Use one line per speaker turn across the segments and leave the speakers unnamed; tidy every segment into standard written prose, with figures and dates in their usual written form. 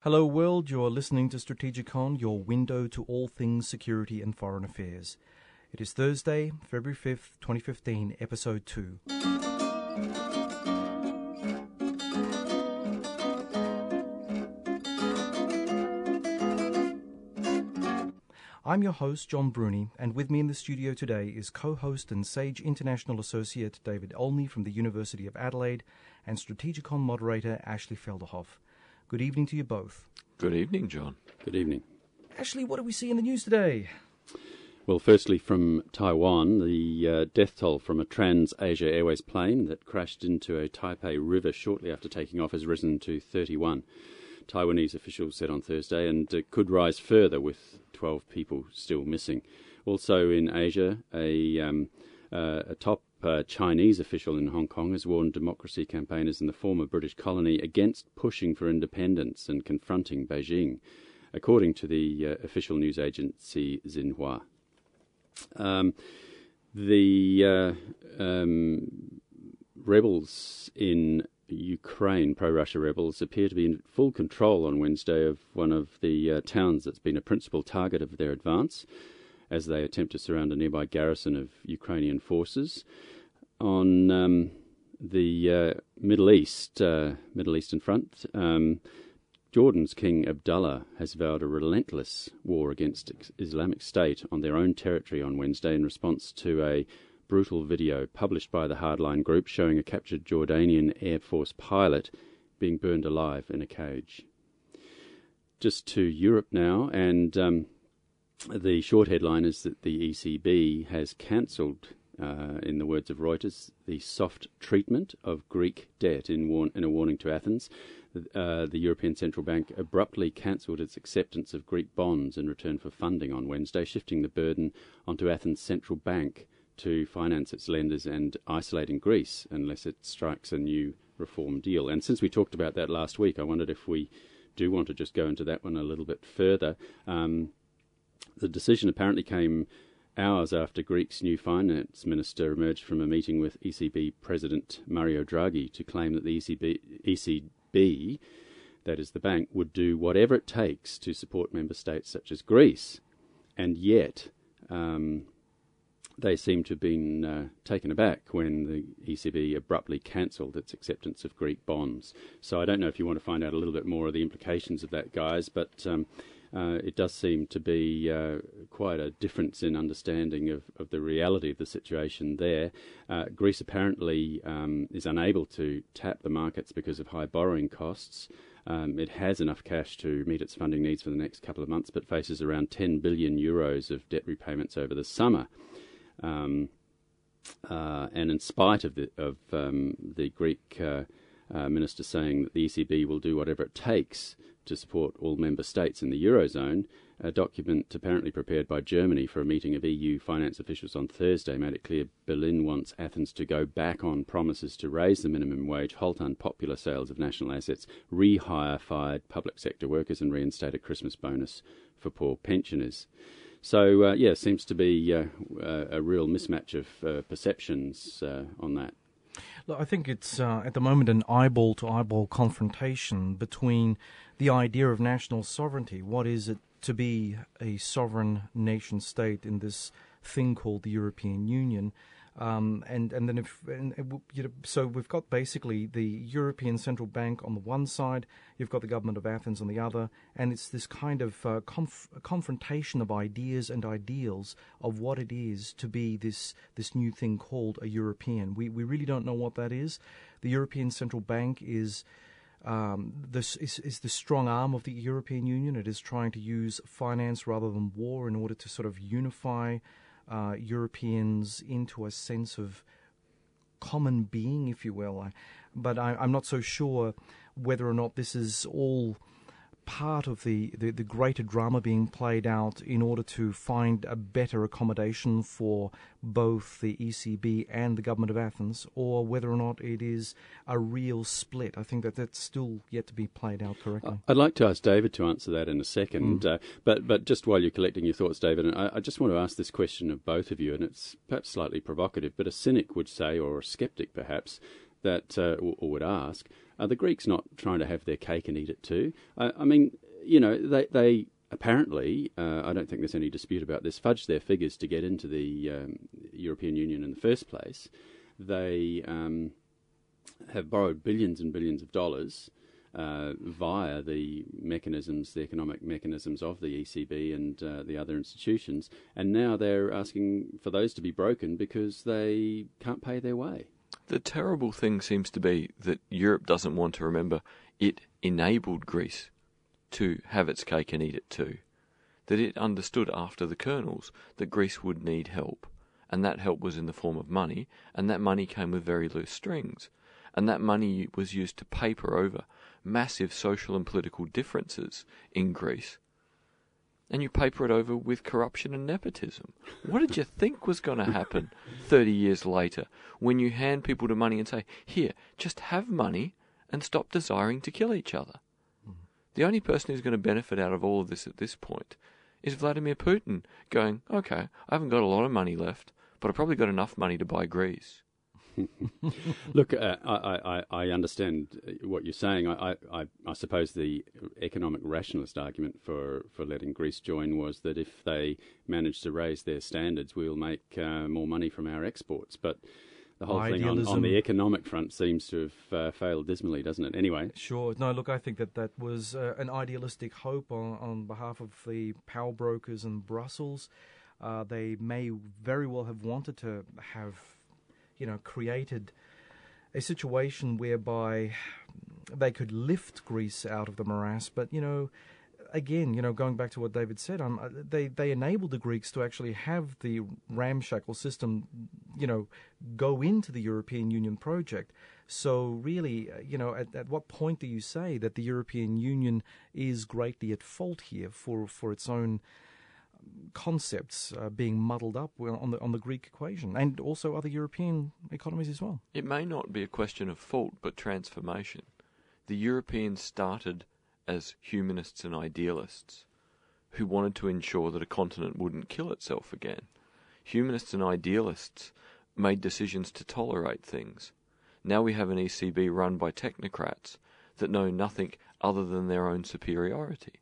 Hello world, you're listening to Strategikon, your window to all things security and foreign affairs. It is Thursday, February 5th, 2015, episode 2. I'm your host, John Bruni, and with me in the studio today is co-host and Sage International Associate David Olney from the University of Adelaide and Strategikon moderator Ashley Felderhof. Good evening to you both.
Good evening, John.
Good evening.
Ashley, what do we see in the news today?
Well, firstly from Taiwan, the death toll from a Trans-Asia Airways plane that crashed into a Taipei river shortly after taking off has risen to 31. Taiwanese officials said on Thursday, and could rise further with 12 people still missing. Also in Asia, a top Chinese official in Hong Kong has warned democracy campaigners in the former British colony against pushing for independence and confronting Beijing, according to the official news agency Xinhua. The rebels in Ukraine, pro-Russia rebels, appear to be in full control on Wednesday of one of the towns that's been a principal target of their advance, as they attempt to surround a nearby garrison of Ukrainian forces. On the Middle Eastern front, Jordan's King Abdullah has vowed a relentless war against Islamic State on their own territory on Wednesday in response to a brutal video published by the hardline group showing a captured Jordanian Air Force pilot being burned alive in a cage. Just to Europe now, and the short headline is that the ECB has cancelled, in the words of Reuters, the soft treatment of Greek debt in a warning to Athens. The European Central Bank abruptly cancelled its acceptance of Greek bonds in return for funding on Wednesday, shifting the burden onto Athens' central bank to finance its lenders and isolating Greece unless it strikes a new reform deal. And since we talked about that last week, I wondered if we do want to just go into that one a little bit further. The decision apparently came hours after Greece's new finance minister emerged from a meeting with ECB President Mario Draghi to claim that the ECB, that is the bank, would do whatever it takes to support member states such as Greece. And yet, they seem to have been taken aback when the ECB abruptly cancelled its acceptance of Greek bonds. So I don't know if you want to find out a little bit more of the implications of that, guys, but it does seem to be quite a difference in understanding of the reality of the situation there. Greece apparently is unable to tap the markets because of high borrowing costs. It has enough cash to meet its funding needs for the next couple of months, but faces around 10 billion euros of debt repayments over the summer. And in spite of the Greek minister saying that the ECB will do whatever it takes to support all member states in the Eurozone, a document apparently prepared by Germany for a meeting of EU finance officials on Thursday made it clear Berlin wants Athens to go back on promises to raise the minimum wage, halt unpopular sales of national assets, rehire fired public sector workers and reinstate a Christmas bonus for poor pensioners. So, seems to be a real mismatch of perceptions on that.
Look, I think it's, at the moment, an eyeball-to-eyeball confrontation between the idea of national sovereignty. What is it to be a sovereign nation-state in this thing called the European Union? So we've got basically the European Central Bank on the one side, you've got the government of Athens on the other, and it's this kind of confrontation of ideas and ideals of what it is to be this new thing called a European. We really don't know what that is. The European Central Bank is the strong arm of the European Union. It is trying to use finance rather than war in order to sort of unify Europeans into a sense of common being, if you will. But I'm not so sure whether or not this is all part of the greater drama being played out in order to find a better accommodation for both the ECB and the government of Athens, or whether or not it is a real split. I think that's still yet to be played out correctly.
I'd like to ask David to answer that in a second, but just while you're collecting your thoughts, David, I just want to ask this question of both of you, and it's perhaps slightly provocative, but a cynic would say, or a skeptic perhaps, that or would ask, Are the Greeks not trying to have their cake and eat it too? I mean, you know, they apparently, I don't think there's any dispute about this, fudged their figures to get into the European Union in the first place. They have borrowed billions and billions of dollars via the economic mechanisms of the ECB and the other institutions, and now they're asking for those to be broken because they can't pay their way.
The terrible thing seems to be that Europe doesn't want to remember it enabled Greece to have its cake and eat it too. That it understood after the kernels that Greece would need help, and that help was in the form of money, and that money came with very loose strings, and that money was used to paper over massive social and political differences in Greece. And you paper it over with corruption and nepotism. What did you think was going to happen 30 years later when you hand people the money and say, here, just have money and stop desiring to kill each other? The only person who's going to benefit out of all of this at this point is Vladimir Putin going, okay, I haven't got a lot of money left, but I've probably got enough money to buy Greece.
Look, I understand what you're saying. I suppose the economic rationalist argument for letting Greece join was that if they manage to raise their standards, we'll make more money from our exports. But the whole thing on the economic front seems to have failed dismally, doesn't it? Anyway.
Sure. No, look, I think that was an idealistic hope on behalf of the power brokers in Brussels. They may very well have wanted to have, created a situation whereby they could lift Greece out of the morass. But, again, going back to what David said, they enabled the Greeks to actually have the ramshackle system, go into the European Union project. So really, at what point do you say that the European Union is greatly at fault here for its own concepts being muddled up on the Greek equation, and also other European economies as well?
It may not be a question of fault, but transformation. The Europeans started as humanists and idealists who wanted to ensure that a continent wouldn't kill itself again. Humanists and idealists made decisions to tolerate things. Now we have an ECB run by technocrats that know nothing other than their own superiority.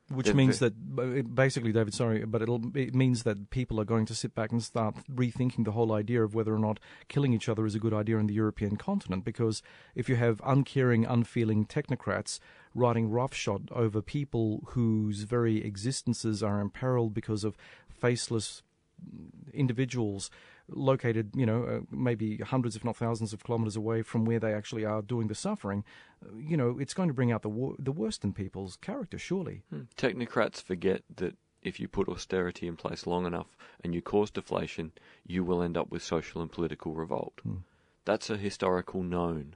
Which means that, basically, David, sorry, but it means that people are going to sit back and start rethinking the whole idea of whether or not killing each other is a good idea in the European continent. Because if you have uncaring, unfeeling technocrats riding roughshod over people whose very existences are imperiled because of faceless individuals located, maybe hundreds, if not thousands of kilometres away from where they actually are doing the suffering, it's going to bring out the worst in people's character, surely.
Technocrats forget that if you put austerity in place long enough and you cause deflation, you will end up with social and political revolt. That's a historical known.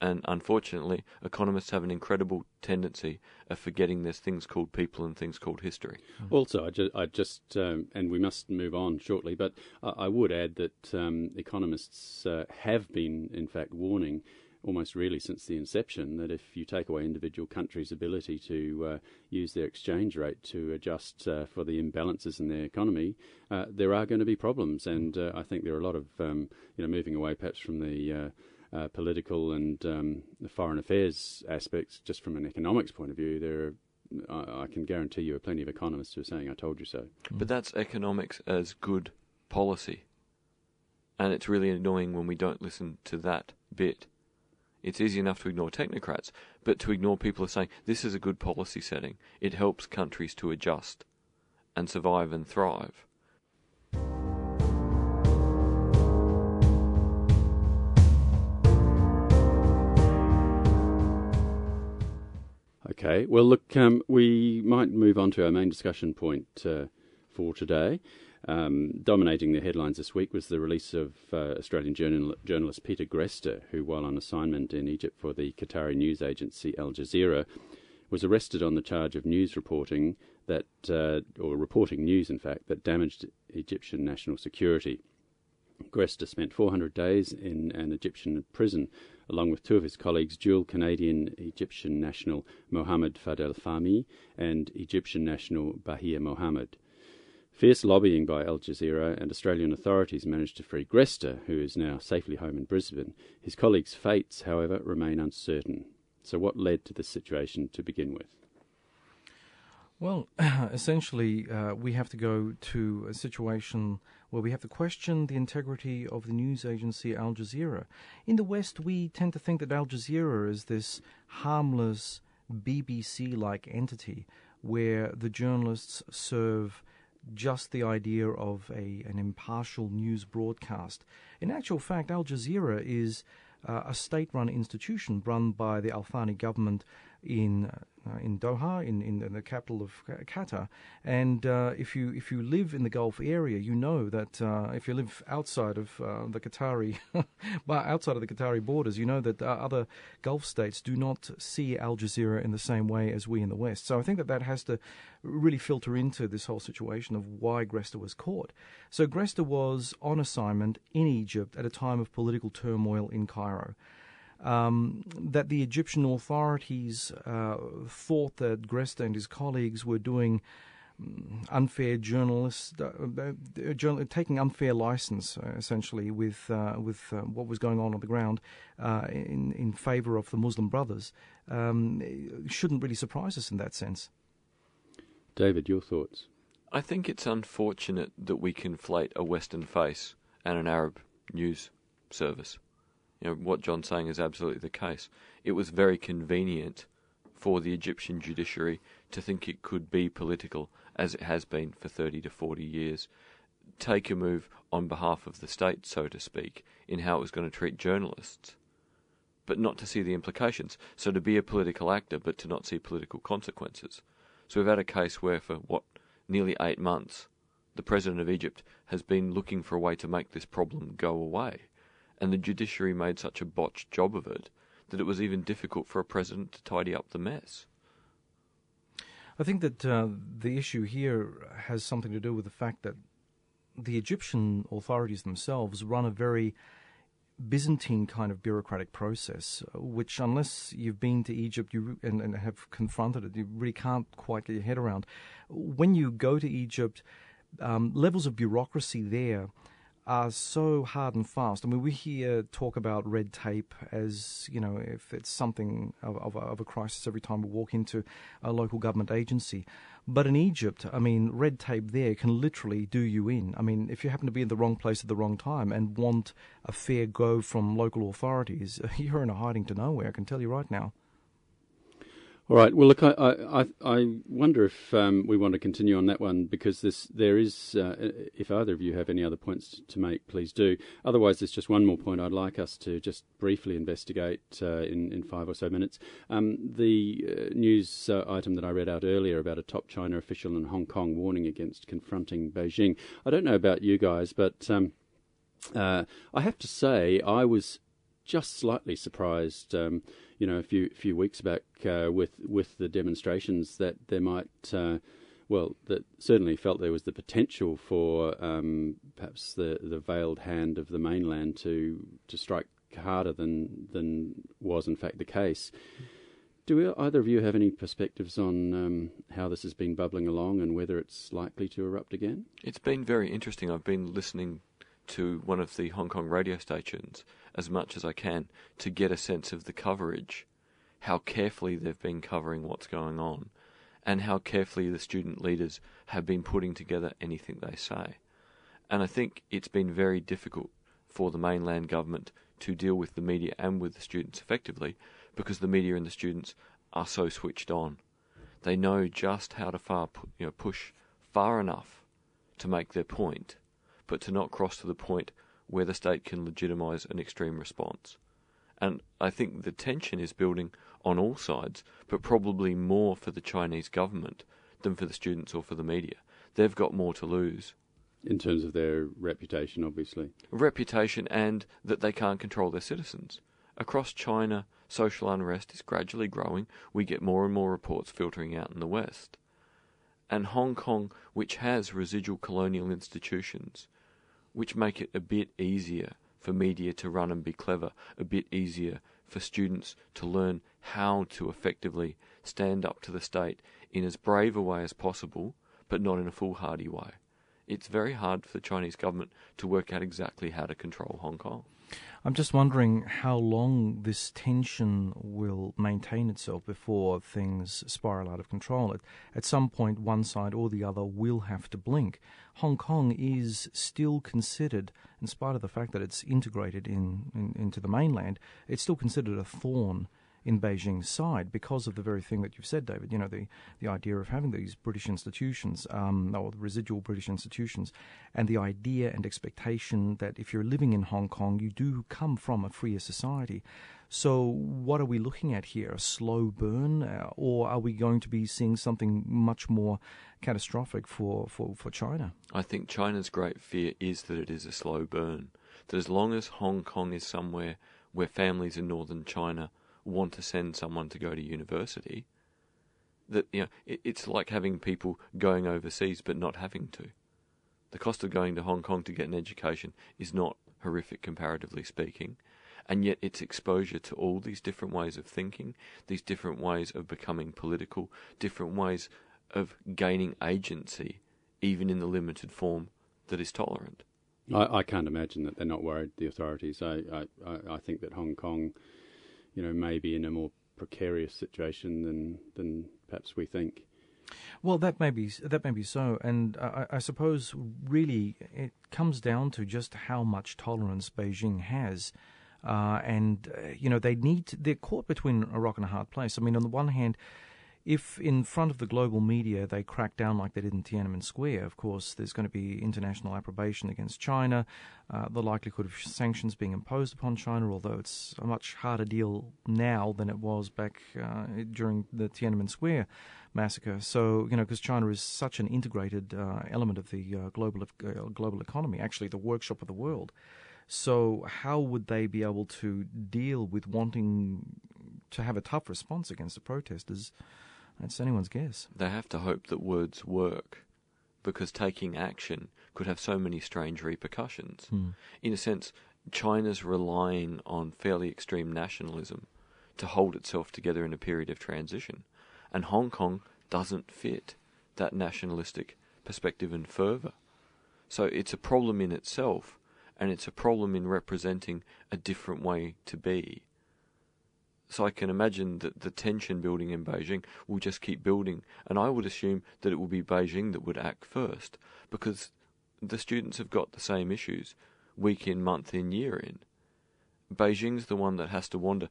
And unfortunately, economists have an incredible tendency of forgetting there's things called people and things called history.
Also, I just and we must move on shortly, but I would add that economists have been, in fact, warning almost really since the inception that if you take away individual countries' ability to use their exchange rate to adjust for the imbalances in their economy, there are going to be problems. And I think there are a lot of, moving away perhaps from the political and the foreign affairs aspects, just from an economics point of view, I can guarantee you are plenty of economists who are saying, I told you so.
But that's economics as good policy. And it's really annoying when we don't listen to that bit. It's easy enough to ignore technocrats, but to ignore people who are saying, this is a good policy setting. It helps countries to adjust and survive and thrive.
Okay, well, look, we might move on to our main discussion point for today. Dominating the headlines this week was the release of Australian journalist Peter Grester, who, while on assignment in Egypt for the Qatari news agency Al Jazeera, was arrested on the charge of news reporting reporting news, in fact, that damaged Egyptian national security. Grester spent 400 days in an Egyptian prison, along with two of his colleagues, dual Canadian-Egyptian national Mohammed Fadel Fahmy and Egyptian national Bahia Mohammed. Fierce lobbying by Al Jazeera and Australian authorities managed to free Grester, who is now safely home in Brisbane. His colleagues' fates, however, remain uncertain. So what led to this situation to begin with?
Well, essentially, we have to go to a situation where we have to question the integrity of the news agency Al Jazeera. In the West, we tend to think that Al Jazeera is this harmless BBC-like entity where the journalists serve just the idea of an impartial news broadcast. In actual fact, Al Jazeera is a state-run institution run by the Al Thani government in Doha, in the capital of Qatar. And if you live in the Gulf area, you know that if you live outside of the Qatari, outside of the Qatari borders, you know that other Gulf states do not see Al Jazeera in the same way as we in the West. So I think that has to really filter into this whole situation of why Grester was caught. So Grester was on assignment in Egypt at a time of political turmoil in Cairo. That the Egyptian authorities thought that Grester and his colleagues were doing unfair taking unfair license, essentially, with what was going on the ground in favour of the Muslim Brothers, shouldn't really surprise us in that sense.
David, your thoughts?
I think it's unfortunate that we conflate a Western face and an Arab news service. You know, what John's saying is absolutely the case. It was very convenient for the Egyptian judiciary to think it could be political, as it has been for 30 to 40 years, take a move on behalf of the state, so to speak, in how it was going to treat journalists, but not to see the implications. So to be a political actor, but to not see political consequences. So we've had a case where for, nearly 8 months, the President of Egypt has been looking for a way to make this problem go away. And the judiciary made such a botched job of it that it was even difficult for a president to tidy up the mess.
I think that the issue here has something to do with the fact that the Egyptian authorities themselves run a very Byzantine kind of bureaucratic process, which unless you've been to Egypt and have confronted it, you really can't quite get your head around. When you go to Egypt, levels of bureaucracy there are so hard and fast. I mean, we hear talk about red tape as, you know, if it's something of a crisis every time we walk into a local government agency. But in Egypt, I mean, red tape there can literally do you in. I mean, if you happen to be in the wrong place at the wrong time and want a fair go from local authorities, you're in a hiding to nowhere, I can tell you right now.
All right. Well, look, I wonder if we want to continue on that one, because there is, if either of you have any other points to make, please do. Otherwise, there's just one more point I'd like us to just briefly investigate in 5 or so minutes. The news item that I read out earlier about a top China official in Hong Kong warning against confronting Beijing. I don't know about you guys, but I have to say I was just slightly surprised, a few weeks back with the demonstrations that there might, that certainly felt there was the potential for perhaps the veiled hand of the mainland to strike harder than was in fact the case. Do either of you have any perspectives on how this has been bubbling along and whether it's likely to erupt again?
It's been very interesting. I've been listening to one of the Hong Kong radio stations as much as I can to get a sense of the coverage, how carefully they've been covering what's going on, and how carefully the student leaders have been putting together anything they say. And I think it's been very difficult for the mainland government to deal with the media and with the students effectively, because the media and the students are so switched on. They know just how to push far enough to make their point, but to not cross to the point where the state can legitimise an extreme response. And I think the tension is building on all sides, but probably more for the Chinese government than for the students or for the media. They've got more to lose.
In terms of their reputation, obviously.
Reputation, and that they can't control their citizens. Across China, social unrest is gradually growing. We get more and more reports filtering out in the West. And Hong Kong, which has residual colonial institutions, which make it a bit easier for media to run and be clever, a bit easier for students to learn how to effectively stand up to the state in as brave a way as possible, but not in a foolhardy way. it's very hard for the Chinese government to work out exactly how to control Hong Kong.
I'm just wondering how long this tension will maintain itself before things spiral out of control. At some point, one side or the other will have to blink. Hong Kong is still considered, in spite of the fact that it's integrated into the mainland, it's still considered a thorn in Beijing's side because of the very thing that you've said, David. You know, the idea of having these British institutions, or the residual British institutions, and the idea and expectation that if you're living in Hong Kong, you do come from a freer society. So what are we looking at here? A slow burn? Or are we going to be seeing something much more catastrophic for China?
I think China's great fear is that it is a slow burn. That as long as Hong Kong is somewhere where families in northern China want to send someone to go to university, that, you know, it's like having people going overseas but not having to. The cost of going to Hong Kong to get an education is not horrific, comparatively speaking, and yet its exposure to all these different ways of thinking, these different ways of becoming political, different ways of gaining agency, even in the limited form that is tolerant.
I can't imagine that they're not worried, the authorities. I think that Hong Kong, you know, may be in a more precarious situation than perhaps we think.
Well, that may be so, and I suppose really it comes down to just how much tolerance Beijing has, and you know, they're caught between a rock and a hard place. I mean, on the one hand, if in front of the global media they crack down like they did in Tiananmen Square, of course, there's going to be international approbation against China, the likelihood of sanctions being imposed upon China, although it's a much harder deal now than it was back during the Tiananmen Square massacre. So, you know, because China is such an integrated element of the global economy, actually the workshop of the world. So how would they be able to deal with wanting to have a tough response against the protesters? That's anyone's guess.
They have to hope that words work, because taking action could have so many strange repercussions. In a sense, China's relying on fairly extreme nationalism to hold itself together in a period of transition, and Hong Kong doesn't fit that nationalistic perspective and fervour. So it's a problem in itself, and it's a problem in representing a different way to be. So I can imagine that the tension building in Beijing will just keep building, and I would assume that it will be Beijing that would act first, because the students have got the same issues week in, month in, year in. Beijing's the one that has to wonder,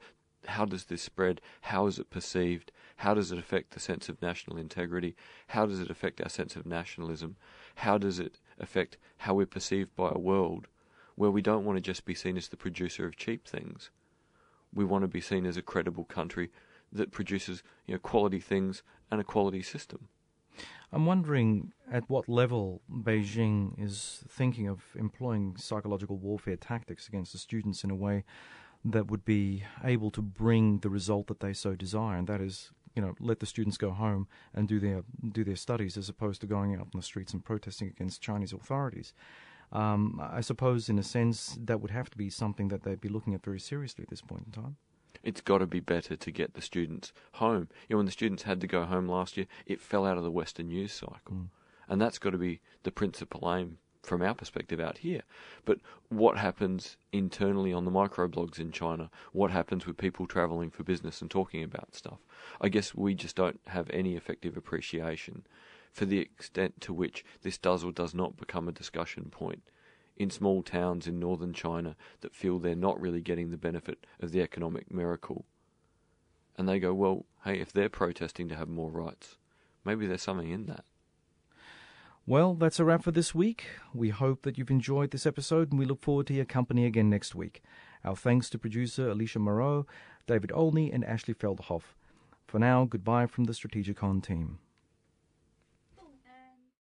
how does this spread? How is it perceived? How does it affect the sense of national integrity? How does it affect our sense of nationalism? How does it affect how we're perceived by a world where we don't want to just be seen as the producer of cheap things? We want to be seen as a credible country that produces, you know, quality things and a quality system.
I'm wondering at what level Beijing is thinking of employing psychological warfare tactics against the students in a way that would be able to bring the result that they so desire, and that is, you know, let the students go home and do their studies as opposed to going out on the streets and protesting against Chinese authorities. I suppose, in a sense, that would have to be something that they'd be looking at very seriously at this point in time.
It's got to be better to get the students home. You know, when the students had to go home last year, it fell out of the Western news cycle. And that's got to be the principal aim from our perspective out here. But what happens internally on the microblogs in China? What happens with people travelling for business and talking about stuff? I guess we just don't have any effective appreciation for the extent to which this does or does not become a discussion point in small towns in northern China that feel they're not really getting the benefit of the economic miracle. And they go, well, hey, if they're protesting to have more rights, maybe there's something in that.
Well, that's a wrap for this week. We hope that you've enjoyed this episode, and we look forward to your company again next week. Our thanks to producer Alicia Moraw, David Olney, and Ashley Felderhof. For now, goodbye from the Strategikon team.